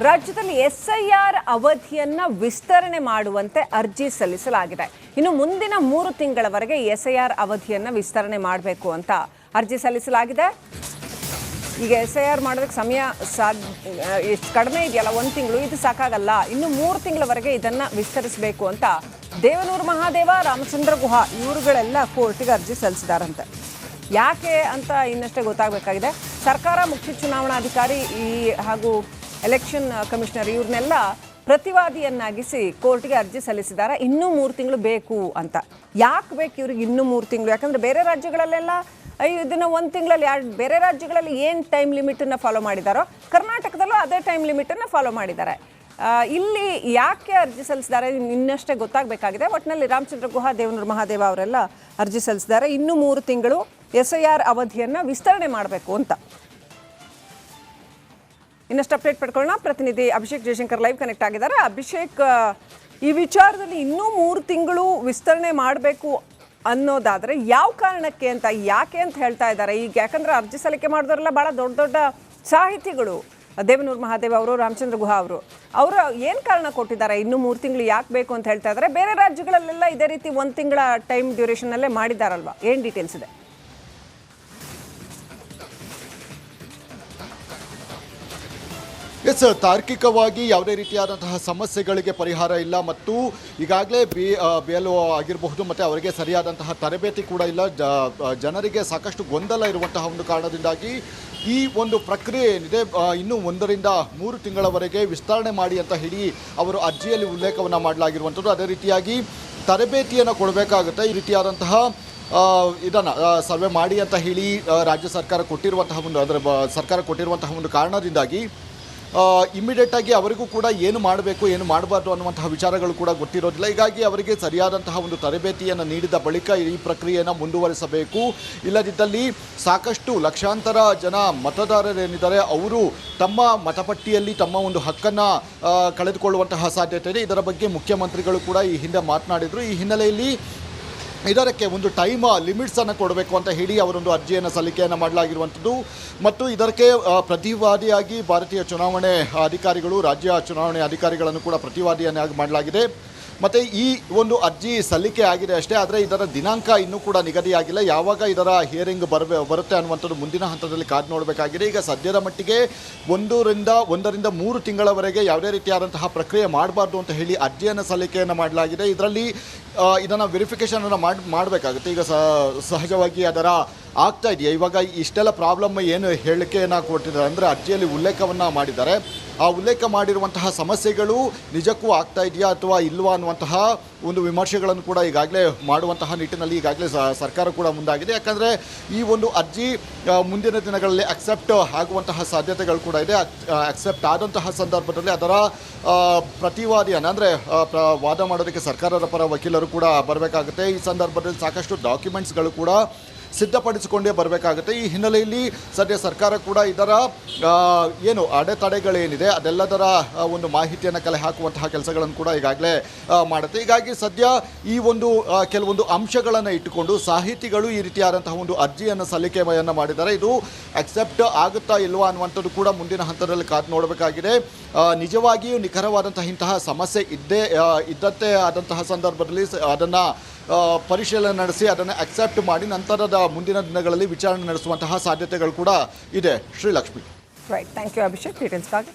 ರಾಜ್ಯದಲ್ಲಿ SIR ಅವಧಿಯನ್ನ ವಿಸ್ತರಣೆ ಮಾಡುವಂತೆ ಅರ್ಜಿ ಸಲ್ಲಿಸಲಾಗಿದೆ. ಇನ್ನು ಮುಂದಿನ 3 ತಿಂಗಳವರೆಗೆ SIR ಅವಧಿಯನ್ನ ವಿಸ್ತರಣೆ ಮಾಡಬೇಕು ಅಂತ ಅರ್ಜಿ ಸಲ್ಲಿಸಲಾಗಿದೆ. ಈಗ SIR ಮಾಡೋದಕ್ಕೆ ಸಮಯ ಎಷ್ಟು ಕಡಿಮೆ ಇದೆಯಲ್ಲ, 1 ತಿಂಗಳು ಇದು ಸಾಕಾಗಲ್ಲ. ಇನ್ನು 3 ತಿಂಗಳವರೆಗೆ ಇದನ್ನ ವಿಸ್ತರಿಸಬೇಕು ಅಂತ ದೇವನೂರು ಮಹಾದೇವ, ರಾಮಚಂದ್ರ ಗುಹಾ ಇವರುಗಳೆಲ್ಲ ಕೋರ್ಟಿಗೆ ಅರ್ಜಿ ಸಲ್ಲಿಸಿದಾರಂತೆ. ಯಾಕೆ ಅಂತ ಇನ್ನಷ್ಟೇ ಗೊತ್ತಾಗಬೇಕಾಗಿದೆ. ಸರ್ಕಾರ, ಮುಖ್ಯ ಚುನಾವಣಾಧಿಕಾರಿ ಹಾಗೂ ಎಲೆಕ್ಷನ್ ಕಮಿಷನರ್ ಇವ್ರನ್ನೆಲ್ಲ ಪ್ರತಿವಾದಿಯನ್ನಾಗಿಸಿ ಕೋರ್ಟ್ಗೆ ಅರ್ಜಿ ಸಲ್ಲಿಸಿದ್ದಾರೆ. ಇನ್ನೂ 3 ತಿಂಗಳು ಬೇಕು ಅಂತ. ಯಾಕೆ ಬೇಕು ಇವ್ರಿಗೆ ಇನ್ನೂ 3 ತಿಂಗಳು? ಯಾಕಂದರೆ ಬೇರೆ ರಾಜ್ಯಗಳಲ್ಲೆಲ್ಲ ಇದನ್ನು 1 ತಿಂಗಳಲ್ಲಿ ಬೇರೆ ರಾಜ್ಯಗಳಲ್ಲಿ ಏನು ಟೈಮ್ ಲಿಮಿಟನ್ನು ಫಾಲೋ ಮಾಡಿದಾರೋ ಕರ್ನಾಟಕದಲ್ಲೂ ಅದೇ ಟೈಮ್ ಲಿಮಿಟನ್ನು ಫಾಲೋ ಮಾಡಿದ್ದಾರೆ. ಇಲ್ಲಿ ಯಾಕೆ ಅರ್ಜಿ ಸಲ್ಲಿಸಿದ್ದಾರೆ ಇನ್ನಷ್ಟೇ ಗೊತ್ತಾಗಬೇಕಾಗಿದೆ. ಒಟ್ಟಿನಲ್ಲಿ ರಾಮಚಂದ್ರ ಗುಹಾ, ದೇವನೂರು ಮಹಾದೇವ ಅವರೆಲ್ಲ ಅರ್ಜಿ ಸಲ್ಲಿಸಿದ್ದಾರೆ. ಇನ್ನೂ 3 ತಿಂಗಳು SIR ಅವಧಿಯನ್ನು ವಿಸ್ತರಣೆ ಮಾಡಬೇಕು ಅಂತ. ಇನ್ನಷ್ಟು ಅಪ್ಡೇಟ್ ಪಡ್ಕೊಳ್ಳೋಣ. ಪ್ರತಿನಿಧಿ ಅಭಿಷೇಕ್ ಜಯಶಂಕರ್ ಲೈವ್ ಕನೆಕ್ಟ್ ಆಗಿದ್ದಾರೆ. ಅಭಿಷೇಕ್, ಈ ವಿಚಾರದಲ್ಲಿ ಇನ್ನೂ 3 ತಿಂಗಳು ವಿಸ್ತರಣೆ ಮಾಡಬೇಕು ಅನ್ನೋದಾದರೆ ಯಾವ ಕಾರಣಕ್ಕೆ ಅಂತ, ಯಾಕೆ ಅಂತ ಹೇಳ್ತಾ ಇದ್ದಾರೆ ಈಗ? ಯಾಕಂದರೆ ಅರ್ಜಿ ಸಲ್ಲಿಕೆ ಮಾಡಿದವರೆಲ್ಲ ಭಾಳ ದೊಡ್ಡ ದೊಡ್ಡ ಸಾಹಿತಿಗಳು, ದೇವನೂರು ಮಹಾದೇವ್ ಅವರು, ರಾಮಚಂದ್ರ ಗುಹಾ ಅವರು ಏನು ಕಾರಣ ಕೊಟ್ಟಿದ್ದಾರೆ ಇನ್ನೂ 3 ತಿಂಗಳು ಯಾಕೆ ಬೇಕು ಅಂತ ಹೇಳ್ತಾ ಇದ್ದಾರೆ? ಬೇರೆ ರಾಜ್ಯಗಳಲ್ಲೆಲ್ಲ ಇದೇ ರೀತಿ 1 ತಿಂಗಳ ಟೈಮ್ ಡ್ಯೂರೇಷನ್ನಲ್ಲೇ ಮಾಡಿದ್ದಾರಲ್ವಾ? ಏನು ಡೀಟೇಲ್ಸ್ ಇದೆ? ಎಸ್, ತಾರ್ಕಿಕವಾಗಿ ಯಾವುದೇ ರೀತಿಯಾದಂತಹ ಸಮಸ್ಯೆಗಳಿಗೆ ಪರಿಹಾರ ಇಲ್ಲ ಮತ್ತು ಈಗಾಗಲೇ BLO ಆಗಿರಬಹುದು ಮತ್ತು ಅವರಿಗೆ ಸರಿಯಾದಂತಹ ತರಬೇತಿ ಕೂಡ ಇಲ್ಲ. ಜನರಿಗೆ ಸಾಕಷ್ಟು ಗೊಂದಲ ಇರುವಂತಹ ಒಂದು ಕಾರಣದಿಂದಾಗಿ ಈ ಒಂದು ಪ್ರಕ್ರಿಯೆ ಏನಿದೆ ಇನ್ನೂ 1 ರಿಂದ 3 ತಿಂಗಳವರೆಗೆ ವಿಸ್ತರಣೆ ಮಾಡಿ ಅಂತ ಹೇಳಿ ಅವರು ಅರ್ಜಿಯಲ್ಲಿ ಉಲ್ಲೇಖವನ್ನು ಮಾಡಲಾಗಿರುವಂಥದ್ದು. ಅದೇ ರೀತಿಯಾಗಿ ತರಬೇತಿಯನ್ನು ಕೊಡಬೇಕಾಗುತ್ತೆ. ಈ ರೀತಿಯಾದಂತಹ ಇದನ್ನು ಸರ್ವೆ ಮಾಡಿ ಅಂತ ಹೇಳಿ ರಾಜ್ಯ ಸರ್ಕಾರ ಕೊಟ್ಟಿರುವಂತಹ ಒಂದು ಸರ್ಕಾರ ಕೊಟ್ಟಿರುವಂತಹ ಒಂದು ಕಾರಣದಿಂದಾಗಿ ಇಮಿಡಿಯೇಟಾಗಿ ಅವರಿಗೂ ಕೂಡ ಏನು ಮಾಡಬೇಕು, ಏನು ಮಾಡಬಾರ್ದು ಅನ್ನುವಂತಹ ವಿಚಾರಗಳು ಕೂಡ ಗೊತ್ತಿರೋದಿಲ್ಲ. ಹೀಗಾಗಿ ಅವರಿಗೆ ಸರಿಯಾದಂತಹ ಒಂದು ತರಬೇತಿಯನ್ನು ನೀಡಿದ ಬಳಿಕ ಈ ಪ್ರಕ್ರಿಯೆಯನ್ನು ಮುಂದುವರಿಸಬೇಕು. ಇಲ್ಲದಿದ್ದಲ್ಲಿ ಸಾಕಷ್ಟು ಲಕ್ಷಾಂತರ ಜನ ಮತದಾರರೇನಿದ್ದಾರೆ ಅವರು ತಮ್ಮ ಮತಪಟ್ಟಿಯಲ್ಲಿ ತಮ್ಮ ಒಂದು ಹಕ್ಕನ್ನು ಕಳೆದುಕೊಳ್ಳುವಂತಹ ಸಾಧ್ಯತೆ ಇದೆ. ಇದರ ಬಗ್ಗೆ ಮುಖ್ಯಮಂತ್ರಿಗಳು ಕೂಡ ಈ ಹಿಂದೆ ಮಾತನಾಡಿದರು. ಈ ಹಿನ್ನೆಲೆಯಲ್ಲಿ ಇದಕ್ಕೆ ಒಂದು ಟೈಮ್ ಲಿಮಿಟ್ಸನ್ನು ಕೊಡಬೇಕು ಅಂತ ಹೇಳಿ ಅವರೊಂದು ಅರ್ಜಿಯನ್ನು ಸಲ್ಲಿಕೆಯನ್ನು ಮಾಡಲಾಗಿರುವಂಥದ್ದು. ಮತ್ತು ಇದಕ್ಕೆ ಪ್ರತಿವಾದಿಯಾಗಿ ಭಾರತೀಯ ಚುನಾವಣೆ ಅಧಿಕಾರಿಗಳು, ರಾಜ್ಯ ಚುನಾವಣೆ ಅಧಿಕಾರಿಗಳನ್ನು ಕೂಡ ಪ್ರತಿವಾದಿಯನ್ನಾಗಿ ಮಾಡಲಾಗಿದೆ. ಮತ್ತು ಈ ಒಂದು ಅರ್ಜಿ ಸಲ್ಲಿಕೆ ಆಗಿದೆ ಅಷ್ಟೇ, ಆದರೆ ಇದರ ದಿನಾಂಕ ಇನ್ನೂ ಕೂಡ ನಿಗದಿಯಾಗಿಲ್ಲ. ಯಾವಾಗ ಇದರ ಹಿಯರಿಂಗ್ ಬರುತ್ತೆ ಅನ್ನುವಂಥದ್ದು ಮುಂದಿನ ಹಂತದಲ್ಲಿ ಕಾದು ನೋಡಬೇಕಾಗಿದೆ. ಈಗ ಸದ್ಯದ ಮಟ್ಟಿಗೆ 1 ರಿಂದ 3 ತಿಂಗಳವರೆಗೆ ಯಾವುದೇ ರೀತಿಯಾದಂತಹ ಪ್ರಕ್ರಿಯೆ ಮಾಡಬಾರ್ದು ಅಂತ ಹೇಳಿ ಅರ್ಜಿಯನ್ನು ಸಲ್ಲಿಕೆಯನ್ನು ಮಾಡಲಾಗಿದೆ. ಇದರಲ್ಲಿ ಇದನ್ನು ವೆರಿಫಿಕೇಷನನ್ನು ಮಾಡಬೇಕಾಗುತ್ತೆ. ಈಗ ಸಹಜವಾಗಿ ಅದರ ಆಗ್ತಾ ಇದೆಯಾ? ಇವಾಗ ಇಷ್ಟೆಲ್ಲ ಪ್ರಾಬ್ಲಮ್ ಏನು ಹೇಳಿಕೆಯನ್ನು ಕೊಟ್ಟಿದ್ದಾರೆ ಅಂದರೆ ಅರ್ಜಿಯಲ್ಲಿ ಉಲ್ಲೇಖವನ್ನು ಮಾಡಿದ್ದಾರೆ. ಆ ಉಲ್ಲೇಖ ಮಾಡಿರುವಂತಹ ಸಮಸ್ಯೆಗಳು ನಿಜಕ್ಕೂ ಆಗ್ತಾ ಇದೆಯಾ ಅಥವಾ ಇಲ್ವಾ ಅನ್ನುವಂತಹ ಒಂದು ವಿಮರ್ಶೆಗಳನ್ನು ಕೂಡ ಈಗಾಗಲೇ ಮಾಡುವಂತಹ ನಿಟ್ಟಿನಲ್ಲಿ ಈಗಾಗಲೇ ಸರ್ಕಾರ ಕೂಡ ಮುಂದಾಗಿದೆ. ಯಾಕಂದರೆ ಈ ಒಂದು ಅರ್ಜಿ ಮುಂದಿನ ದಿನಗಳಲ್ಲಿ ಅಕ್ಸೆಪ್ಟ್ ಆಗುವಂತಹ ಸಾಧ್ಯತೆಗಳು ಕೂಡ ಇದೆ. ಅಕ್ಸೆಪ್ಟ್ ಆದಂತಹ ಸಂದರ್ಭದಲ್ಲಿ ಅದರ ಪ್ರತಿವಾದಿಯನ್ನು ಅಂದರೆ ವಾದ ಮಾಡೋದಕ್ಕೆ ಸರ್ಕಾರದ ಪರ ವಕೀಲರು ಕೂಡ ಬರಬೇಕಾಗುತ್ತೆ. ಈ ಸಂದರ್ಭದಲ್ಲಿ ಸಾಕಷ್ಟು ಡಾಕ್ಯುಮೆಂಟ್ಸ್ಗಳು ಕೂಡ ಸಿದ್ಧಪಡಿಸಿಕೊಂಡೇ ಬರಬೇಕಾಗುತ್ತೆ. ಈ ಹಿನ್ನೆಲೆಯಲ್ಲಿ ಸದ್ಯ ಸರ್ಕಾರ ಕೂಡ ಇದರ ಏನು ಅಡೆತಡೆಗಳೇನಿದೆ ಅದೆಲ್ಲದರ ಒಂದು ಮಾಹಿತಿಯನ್ನು ಕಲೆ ಹಾಕುವಂತಹ ಕೆಲಸಗಳನ್ನು ಕೂಡ ಈಗಾಗಲೇ ಮಾಡುತ್ತೆ. ಹೀಗಾಗಿ ಸದ್ಯ ಈ ಒಂದು ಕೆಲವೊಂದು ಅಂಶಗಳನ್ನು ಇಟ್ಟುಕೊಂಡು ಸಾಹಿತಿಗಳು ಈ ರೀತಿಯಾದಂತಹ ಒಂದು ಅರ್ಜಿಯನ್ನು ಸಲ್ಲಿಕೆಯನ್ನು ಮಾಡಿದ್ದಾರೆ. ಇದು ಅಕ್ಸೆಪ್ಟ್ ಆಗುತ್ತಾ ಇಲ್ವಾ ಅನ್ನುವಂಥದ್ದು ಕೂಡ ಮುಂದಿನ ಹಂತದಲ್ಲಿ ಕಾದು ನೋಡಬೇಕಾಗಿದೆ. ನಿಜವಾಗಿಯೂ ನಿಖರವಾದಂತಹ ಇಂತಹ ಸಮಸ್ಯೆ ಇದ್ದಂತೆ ಆದಂತಹ ಸಂದರ್ಭದಲ್ಲಿ ಅದನ್ನು ಪರಿಶೀಲನೆ ನಡೆಸಿ ಅದನ್ನು ಅಕ್ಸೆಪ್ಟ್ ಮಾಡಿ ನಂತರದ ಮುಂದಿನ ದಿನಗಳಲ್ಲಿ ವಿಚಾರಣೆ ನಡೆಸುವಂತಹ ಸಾಧ್ಯತೆಗಳು ಕೂಡ ಇದೆ. Srilakshmi. Right, thank you Abhishek ಡೀಟೇಲ್ಸ್ಗಾಗಿ.